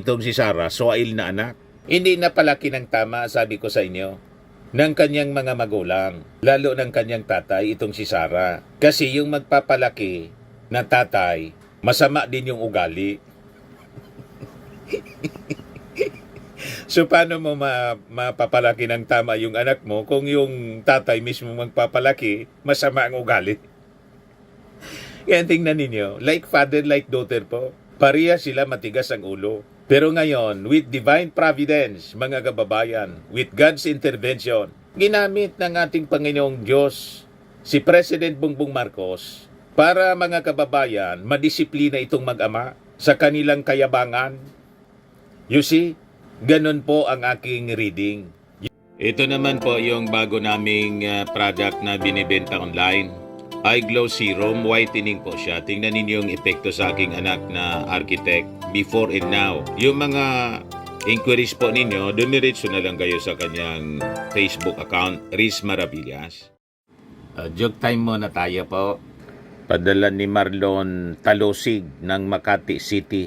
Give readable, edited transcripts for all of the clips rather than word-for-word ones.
itong si Sarah, soil na anak. Hindi na palaki ng tama, sabi ko sa inyo, ng kanyang mga magulang, lalo ng kanyang tatay, itong si Sarah. Kasi yung magpapalaki na tatay, masama din yung ugali. So paano mo mapapalaki ng tama yung anak mo kung yung tatay mismo magpapalaki, masama ang ugali? Kaya tingnan ninyo, like father, like daughter po. Pareha sila matigas ang ulo. Pero ngayon, with divine providence, mga kababayan, with God's intervention, ginamit ng ating Panginoong Diyos si President Bongbong Marcos para, mga kababayan, madisiplina itong mag-ama sa kanilang kayabangan. You see, ganun po ang aking reading. Ito naman po yung bago naming product na binibenta online. Eye Glow Serum, whitening po siya. Tingnan ninyo yung epekto sa aking anak na architect before and now. Yung mga inquiries po ninyo, dumiretso na lang kayo sa kanyang Facebook account, Riz Maravillas. Joke time muna tayo po. Padala ni Marlon Talosig ng Makati City.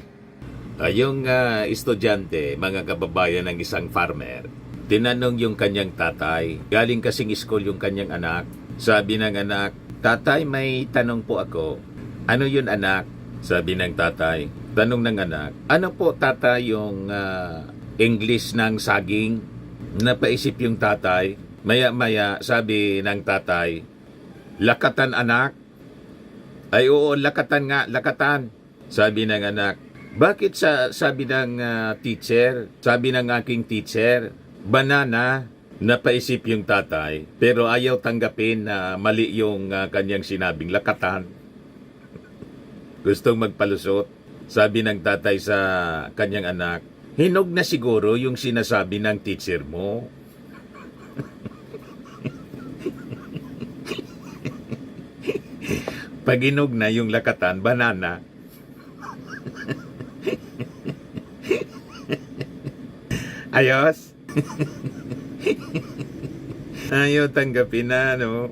Yung estudyante, mga kababayan ng isang farmer, tinanong yung kanyang tatay, galing kasing school yung kanyang anak. Sabi ng anak, "Tatay, may tanong po ako." "Ano yun, anak?" Sabi ng tatay. Tanong ng anak, "Ano po, tatay, yung English ng saging?" Napaisip yung tatay. Maya-maya, sabi ng tatay, "Lakatan, anak." "Ay, oo, lakatan nga, lakatan." Sabi ng anak, "Bakit sabi ng teacher, sabi ng aking teacher, banana?" Napaisip yung tatay, pero ayaw tanggapin na mali yung kanyang sinabing lakatan. Gustong magpalusot. Sabi ng tatay sa kanyang anak, "Hinog na siguro yung sinasabi ng teacher mo." Pag hinog na yung lakatan, banana. Ayos? Ayaw tanggapin na, no?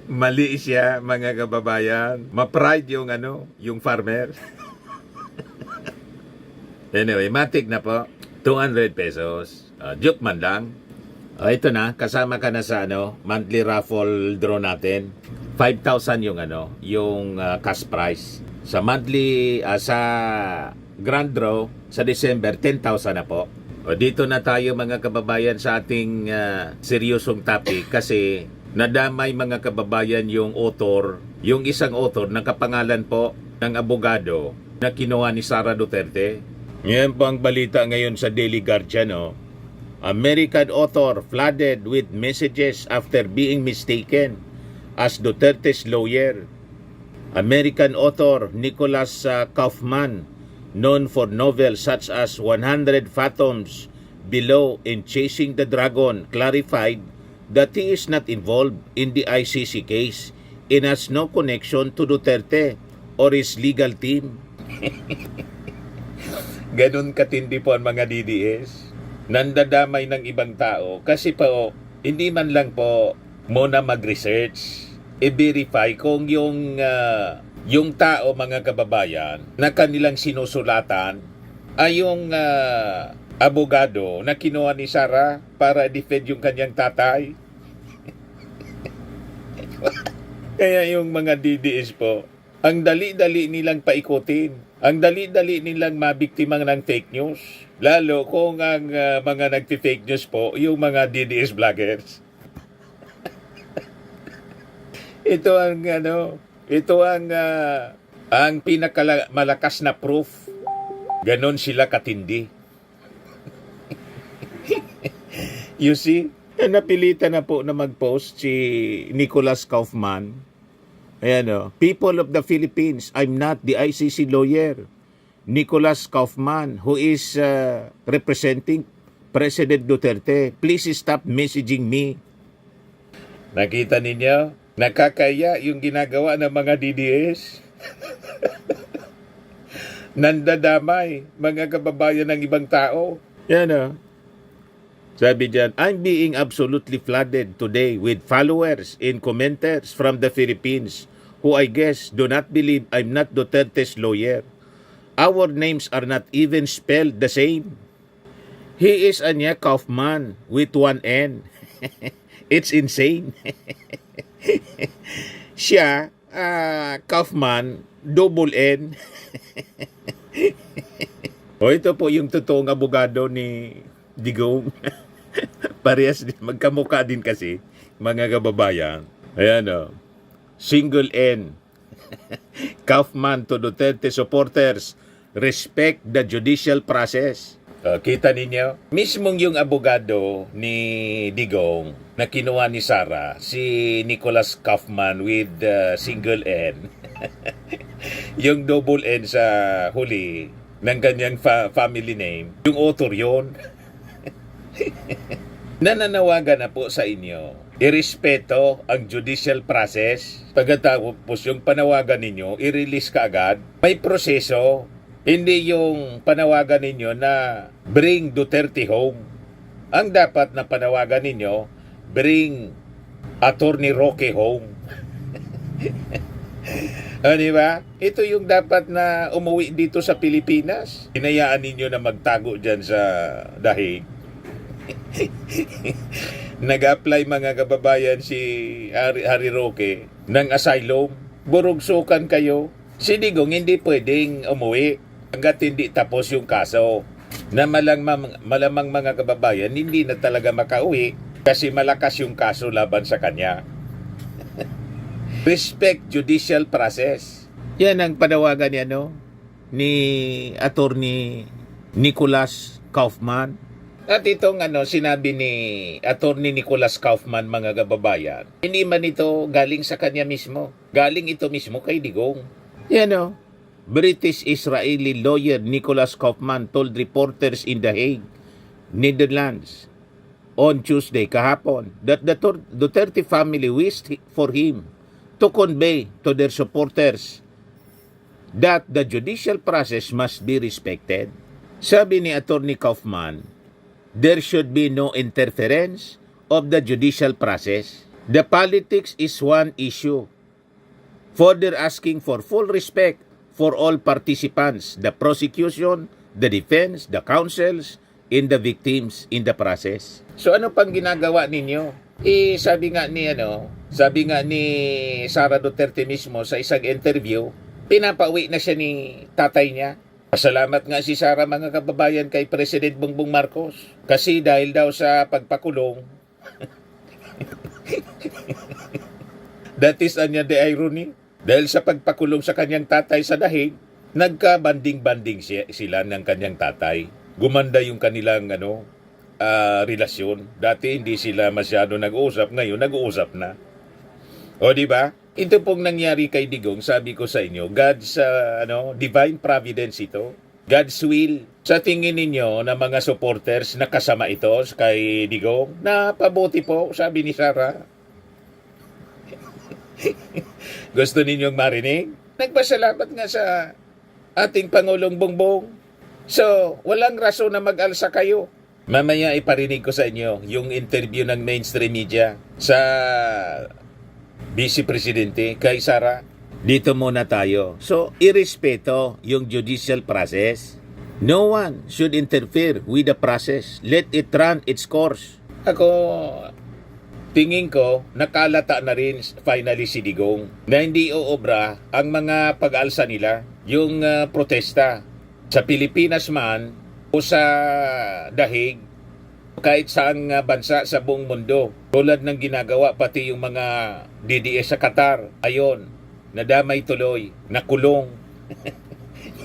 Mali siya, mga kababayan. Ma-pride yung yung farmer. Anyway, matik na po. 200 pesos. Joke man lang. Ito na, kasama ka na sa monthly raffle draw natin. 5,000 yung yung cash prize. Sa monthly, sa grand draw, sa December, 10,000 na po. Dito na tayo, mga kababayan, sa ating seryosong topic kasi nadamay, mga kababayan, yung author, yung isang author na kapangalan po ng abogado na kinuha ni Sara Duterte. Yan po ang balita ngayon sa Daily Guardian. American author flooded with messages after being mistaken as Duterte's lawyer. American author Nicholas Kaufman, known for novels such as 100 Fathoms Below and Chasing the Dragon, clarified that he is not involved in the ICC case and has no connection to Duterte or his legal team. Ganun katindi po ang mga DDS. Nandadamay ng ibang tao kasi po, hindi man lang po muna mag-research, i-verify kung yung tao, mga kababayan, na kanilang sinusulatan ay yung abogado na kinuha ni Sara para defend yung kanyang tatay. Kaya yung mga DDS po, ang dali-dali nilang paikutin. Ang dali-dali nilang mabiktimang ng fake news. Lalo kung ang mga nagti-fake news po, yung mga DDS vloggers. Ito ang pinakamalakas na proof. Ganon sila katindi. You see, napilitan na po na mag-post si Nicholas Kaufman. Ayan, "People of the Philippines, I'm not the ICC lawyer. Nicholas Kaufman, who is representing President Duterte. Please stop messaging me." Nakita ninyo? Nakakaya yung ginagawa ng mga DDS. Nandadamay, mga kababayan ng ibang tao. Yan. Sabi dyan, "I'm being absolutely flooded today with followers and commenters from the Philippines who I guess do not believe I'm not Duterte's lawyer. Our names are not even spelled the same. He is Anya Kaufman with one N. It's insane. Siya, Kaufman, double N. O ito po yung totoong abogado ni Digong. Parehas din, magkamukha din kasi, mga kababayan. Ayan o, single N. Kaufman to Duterte supporters, respect the judicial process. Kita ninyo? Mismong yung abogado ni Digong na kinuha ni Sara, si Nicholas Kaufman with single N. Yung double N sa huli ng kanyang family name, yung author yun. Nananawagan na po sa inyo, irespeto ang judicial process. Pagkatapos yung panawagan ninyo, i-release ka agad. May proseso. Hindi yung panawagan ninyo na bring Duterte home. Ang dapat na panawagan ninyo, bring Attorney Roque home. Di ba? Ito yung dapat na umuwi dito sa Pilipinas. Hinayaan ninyo na magtago dyan sa dahig. Nag-apply mga kababayan si Harry Roque ng asylum. Burugsukan kayo. Si Digong hindi pwedeng umuwi hanggat hindi tapos yung kaso. Na malamang mga kababayan hindi na talaga makauwi kasi malakas yung kaso laban sa kanya. Respect judicial process. Yan ang panawagan niya, no? Ni Attorney Nicholas Kaufman. At itong sinabi ni Attorney Nicholas Kaufman, mga kababayan, hindi man ito galing sa kanya mismo. Galing ito mismo kay Digong. Yan o. British-Israeli lawyer Nicholas Kaufman told reporters in The Hague, Netherlands, on Tuesday, kahapon, that the Duterte family wished for him to convey to their supporters that the judicial process must be respected. Sabi ni Attorney Kaufman, there should be no interference of the judicial process. The politics is one issue. Further asking for full respect for all participants, the prosecution, the defense, the counsels, and the victims in the process. So ano pang ginagawa ninyo? Sabi nga ni Sara Duterte mismo sa isang interview, pinapauwi na siya ni tatay niya. Pasalamat nga si Sara, mga kababayan, kay President Bongbong Marcos. Kasi dahil daw sa pagpakulong, that is the irony. Dahil sa pagpakulong sa kanyang tatay sa dahig, nagka-banding-banding sila ng kanyang tatay. Gumanda yung kanilang relasyon. Dati hindi sila masyado nag-uusap, ngayon nag-uusap na. O di ba? Ito pong nangyari kay Digong, sabi ko sa inyo, God's divine providence ito. God's will. Sa tingin ninyo na mga supporters nakasama ito kay Digong, na pabuti po, sabi ni Sara. Gusto ninyong marinig? Nagpasalamat nga sa ating Pangulong Bongbong. So, walang rason na mag-alsa kayo. Mamaya iparinig ko sa inyo yung interview ng mainstream media sa Vice Presidente kay Sara. Dito muna tayo. So, irespeto yung judicial process. No one should interfere with the process. Let it run its course. Ako, tingin ko, nakalata na rin finally si Digong na hindi uobra ang mga pag-alsa nila, yung protesta sa Pilipinas man o sa dahig, kahit saang bansa sa buong mundo. Tulad ng ginagawa pati yung mga DDS sa Qatar. Ayon, nadamay tuloy, nakulong.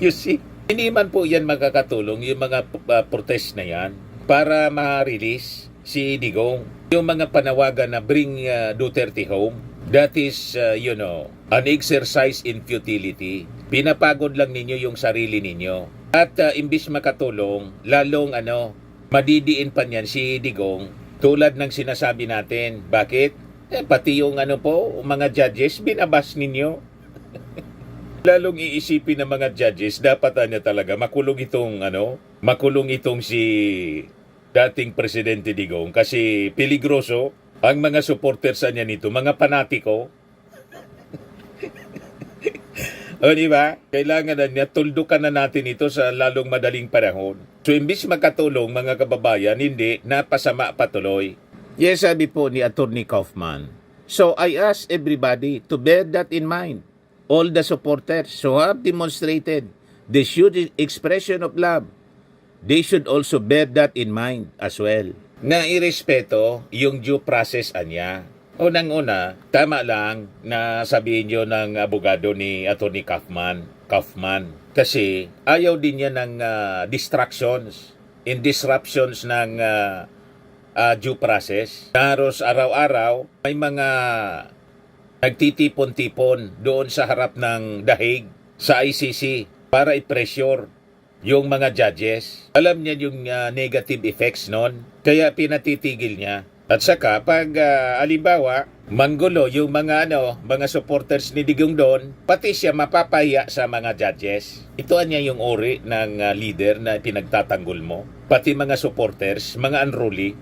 You see, hindi man po yan makakatulong yung mga protest na yan para ma-release si Digong. Yung mga panawagan na bring Duterte home, that is, an exercise in futility. Pinapagod lang ninyo yung sarili ninyo. At imbis makatulong, lalong madidiin pa niyan si Digong tulad ng sinasabi natin. Bakit? Pati yung mga judges, binabas ninyo. Lalong iisipin ng mga judges, dapat talaga makulong itong si dating Presidente Digong kasi peligroso ang mga supporters niya nito, mga panatiko. O di ba? Kailangan na niya, tuldukan na natin ito sa lalong madaling panahon. So imbis makatulong mga kababayan, hindi, napasama patuloy. Yes, sabi po ni Attorney Kaufman. So I ask everybody to bear that in mind. All the supporters who have demonstrated this huge expression of love, they should also bear that in mind as well. Na irespeto yung due process anya. Unang-una, tama lang na sabihin nyo ng abogado ni Atty. Kaufman. Kasi ayaw din niya ng distractions and disruptions ng due process. Halos araw-araw, may mga nagtitipon-tipon doon sa harap ng dahig sa ICC para i-pressure yung mga judges. Alam niya yung negative effects nun, kaya pinatitigil niya. At saka pag alimbawa, manggulo yung mga supporters ni Digong doon, pati siya mapapahiya sa mga judges. Ito niya yung uri ng leader na pinagtatanggol mo. Pati mga supporters, mga unruly.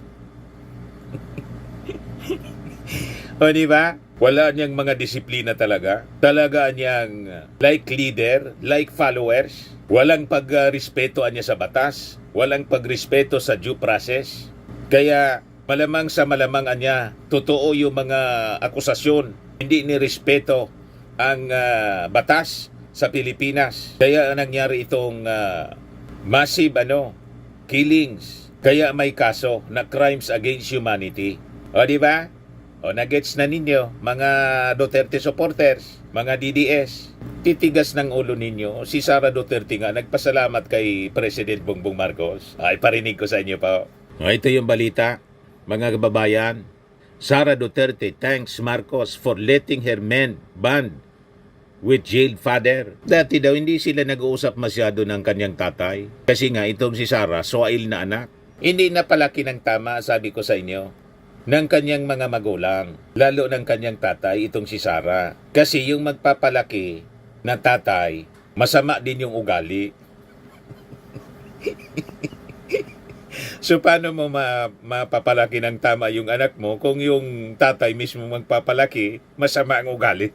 O di ba? Wala niyang mga disiplina talaga. Talaga niyang like leader, like followers. Walang pagrespeto niya sa batas. Walang pagrespeto sa due process. Kaya malamang sa malamang niya, totoo yung mga akusasyon. Hindi nirespeto ang batas sa Pilipinas. Kaya nangyari itong massive killings. Kaya may kaso na crimes against humanity. O di ba? O nagets na ninyo, mga Duterte supporters, mga DDS. Titigas ng ulo ninyo. Si Sara Duterte nga nagpasalamat kay President Bongbong Marcos. Ay, parinig ko sa inyo pa. O, ito yung balita. Mga kababayan, Sara Duterte thanks Marcos for letting her men band with jailed father. Dati daw hindi sila nag-uusap masyado ng kanyang tatay. Kasi nga itong si Sara, soail na anak. Hindi napalaki ng tama, sabi ko sa inyo, ng kanyang mga magulang. Lalo ng kanyang tatay, itong si Sara. Kasi yung magpapalaki na tatay, masama din yung ugali. So paano mo mapapalaki ng tama yung anak mo kung yung tatay mismo magpapalaki, masama ang ugali?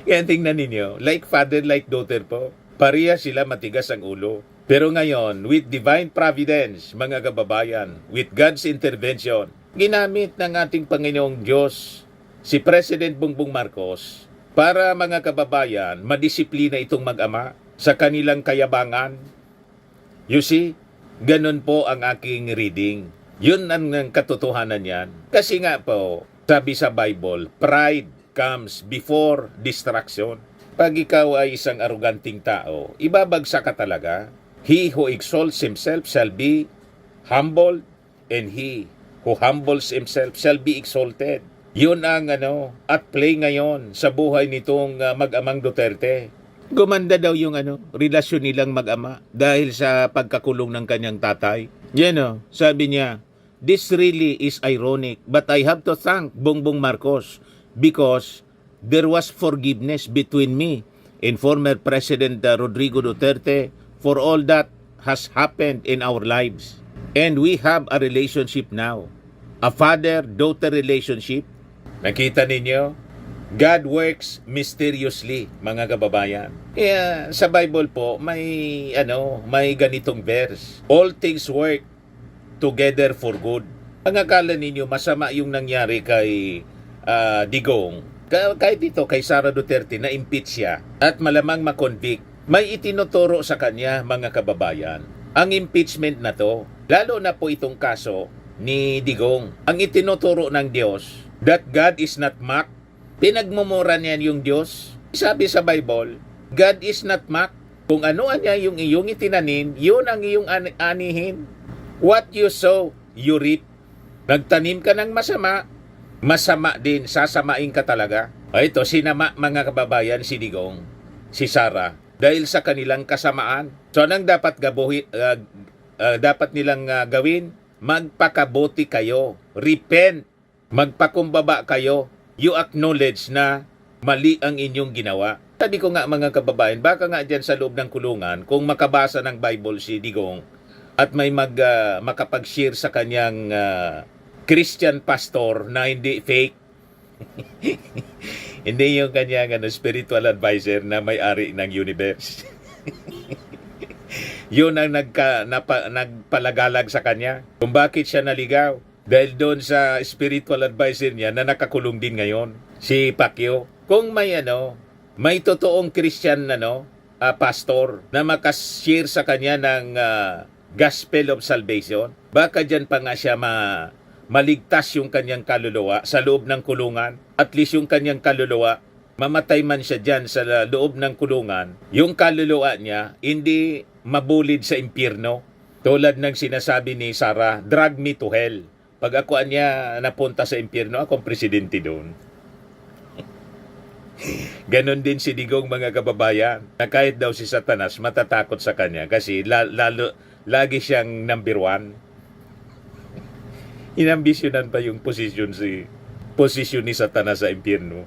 Yan, tingnan ninyo. Like father, like daughter po. Pareha sila matigas ang ulo. Pero ngayon, with divine providence, mga kababayan, with God's intervention, ginamit ng ating Panginoong Diyos si President Bongbong Marcos para mga kababayan, madisiplina itong mag-ama sa kanilang kayabangan. You see? Ganun po ang aking reading. Yun ang katotohanan yan. Kasi nga po, sabi sa Bible, pride comes before distraction. Pag ikaw ay isang aruganting tao, ibabagsak ka talaga. He who exalts himself shall be humbled, and he who humbles himself shall be exalted. Yun ang at play ngayon sa buhay nitong mag-amang Duterte. Gumanda daw yung relasyon nilang mag-ama dahil sa pagkakulong ng kanyang tatay. Yan sabi niya, this really is ironic, but I have to thank Bongbong Marcos because there was forgiveness between me and former President Rodrigo Duterte for all that has happened in our lives. And we have a relationship now, a father-daughter relationship. Nakita ninyo? God works mysteriously, mga kababayan. Kaya sa Bible po, may ganitong verse. All things work together for good. Ang akala ninyo, masama yung nangyari kay Digong. Kahit dito, kay Sara Duterte, na-impeach siya at malamang makonvict. May itinuturo sa kanya, mga kababayan. Ang impeachment na to, lalo na po itong kaso ni Digong. Ang itinuturo ng Diyos, that God is not mocked. Pinagmumura niyan yung Diyos. Sabi sa Bible, God is not mocked. Kung ano niya yung iyong itinanim, yun ang iyong anihin. What you sow, you reap. Nagtanim ka ng masama, masama din, sasamain ka talaga. Ito, sinama mga kababayan si Digong, si Sara, dahil sa kanilang kasamaan. So anong dapat dapat nilang gawin? Magpakabuti kayo. Repent. Magpakumbaba kayo. You acknowledge na mali ang inyong ginawa. Sabi ko nga mga kababayan, baka nga dyan sa loob ng kulungan, kung makabasa ng Bible si Digong at may makapag-share sa kanyang Christian pastor na hindi fake, Hindi yung kanyang spiritual advisor na may-ari ng universe. Yun ang nagpalagalag sa kanya. Kung bakit siya naligaw. Dahil doon sa spiritual advisor niya na nakakulong din ngayon, si Pacquiao. Kung may totoong Christian pastor na makashare sa kanya ng gospel of salvation, baka dyan pa nga siya maligtas yung kanyang kaluluwa sa loob ng kulungan. At least yung kanyang kaluluwa, mamatay man siya dyan sa loob ng kulungan, yung kaluluwa niya hindi mabulid sa impyerno. Tulad ng sinasabi ni Sarah, drag me to hell. Pag ako niya napunta sa impyerno, akong presidente doon. Ganon din si Digong, mga kababayan, na kahit daw si Satanas matatakot sa kanya kasi lagi siyang number one. Inambisyonan pa yung posisyon ni Satanas sa impyerno.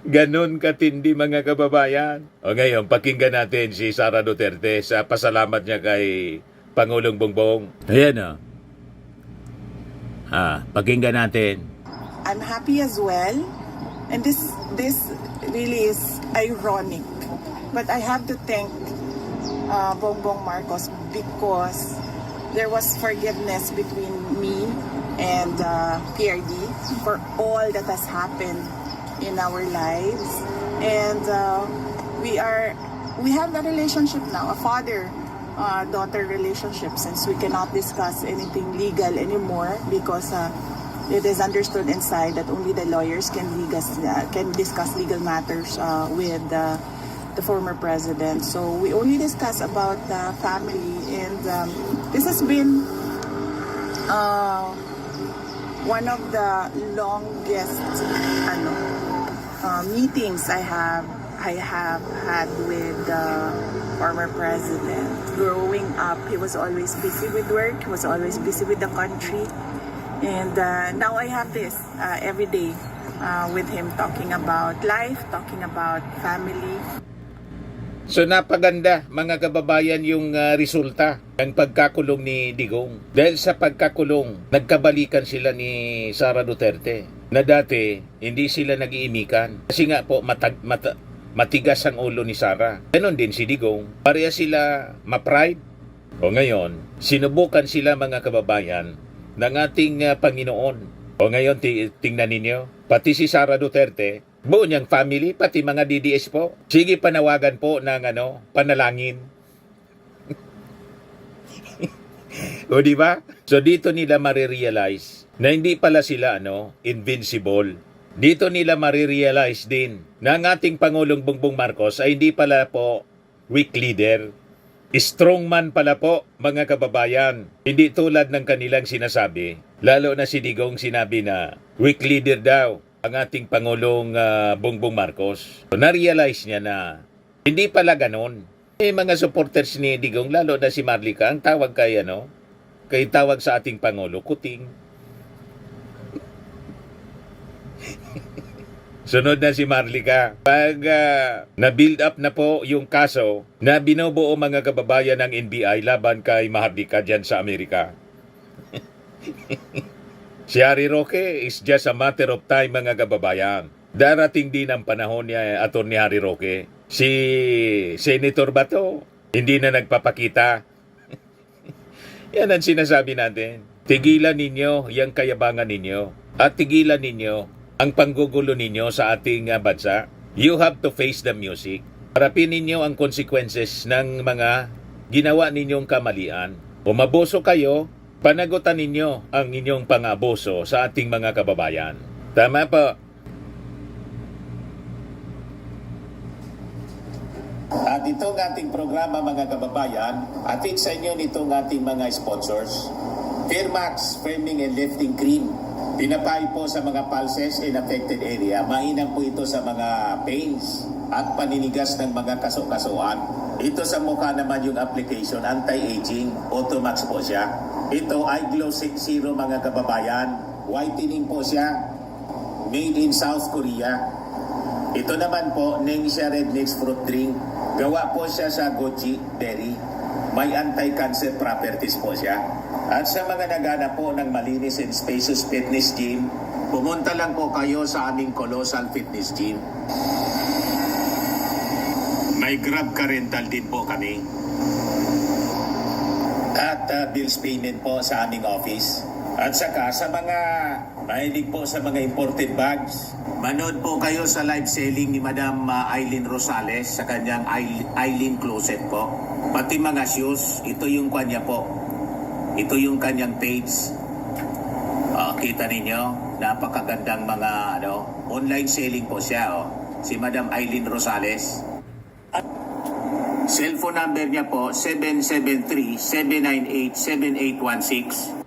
Ganon katindi, mga kababayan. O ngayon, pakinggan natin si Sara Duterte sa pasalamat niya kay Pangulong Bongbong. Ayan pakinggan natin. I'm happy as well, and this really is ironic, but I have to thank Bongbong Marcos because there was forgiveness between me and PRD for all that has happened in our lives, and we have a relationship now, a father-daughter relationship, since we cannot discuss anything legal anymore because it is understood inside that only the lawyers can discuss legal matters with the former president. So we only discuss about the family, and this has been one of the longest meetings I have had with the former president. Growing up, he was always busy with work, he was always busy with the country. And now I have this every day with him, talking about life, talking about family. So napaganda, mga kababayan, yung resulta ng pagkakulong ni Digong. Dahil sa pagkakulong, nagkabalikan sila ni Sara Duterte. Na dati, hindi sila nag-iimikan. Kasi nga po, matigas ang ulo ni Sara. Ganon din si Digong. Pareha sila ma-pride. O ngayon, sinubukan sila, mga kababayan, ng ating Panginoon. O ngayon, tingnan ninyo, pati si Sara Duterte, buo niyang family, pati mga DDS po. Sige, panawagan po ng panalangin. O diba? So dito nila marirealize na hindi pala sila invincible. Dito nila marirealize din na ang ating Pangulong Bongbong Marcos ay hindi pala po weak leader. Strong man pala po, mga kababayan. Hindi tulad ng kanilang sinasabi. Lalo na si Digong sinabi na weak leader daw ang ating Pangulong Bongbong Marcos. So, na-realize niya na hindi pala ganon. Mga supporters ni Digong, lalo na si Marlica, ang tawag kay tawag sa ating Pangulo, kuting. Sunod na si Marlica. Pag na-build up na po yung kaso na binubuo, mga kababayan, ng NBI laban kay Marlica dyan sa Amerika. Si Harry Roque is just a matter of time, mga kababayan. Darating din ang panahon niya, Atty. Harry Roque. Si Senator Bato, hindi na nagpapakita. Yan ang sinasabi natin. Tigilan ninyo yung kayabangan ninyo. At tigilan ninyo ang panggugulo ninyo sa ating bansa. You have to face the music. Harapin ninyo ang consequences ng mga ginawa ninyong kamalian. Umaboso kayo, panagutan ninyo ang inyong pangaboso sa ating mga kababayan. Tama po. At itong ating programa, mga kababayan, atid sa inyo nitong ating mga sponsors. Fairmax Firming and Lifting Cream. Pinapay po sa mga pulses in affected area. Mainam po ito sa mga pains at paninigas ng mga kaso-kasuan. Ito sa mukha naman yung application, anti-aging, Automax po siya. Ito ay Glow 60, mga kababayan. Whitening po siya. Made in South Korea. Ito naman po, Ningxia Red Mix Fruit Drink. Gawa po siya sa goji berry. May anti-cancer properties po siya. At sa mga naghanap po ng malinis and spacious fitness gym, pumunta lang po kayo sa aming Colossal Fitness Gym. May Grab car rental din po kami. At bills payment po sa aming office. At saka sa mga mahilig po sa mga imported bags, manood po kayo sa live selling ni Madam Eileen Rosales sa kanyang Eileen Closet po. Pati mga shoes, ito yung kanya po. Ito yung kanyang page. Kita ninyo, napakagandang mga online selling po siya. Si Madam Eileen Rosales. Cellphone number niya po 773-798-7816.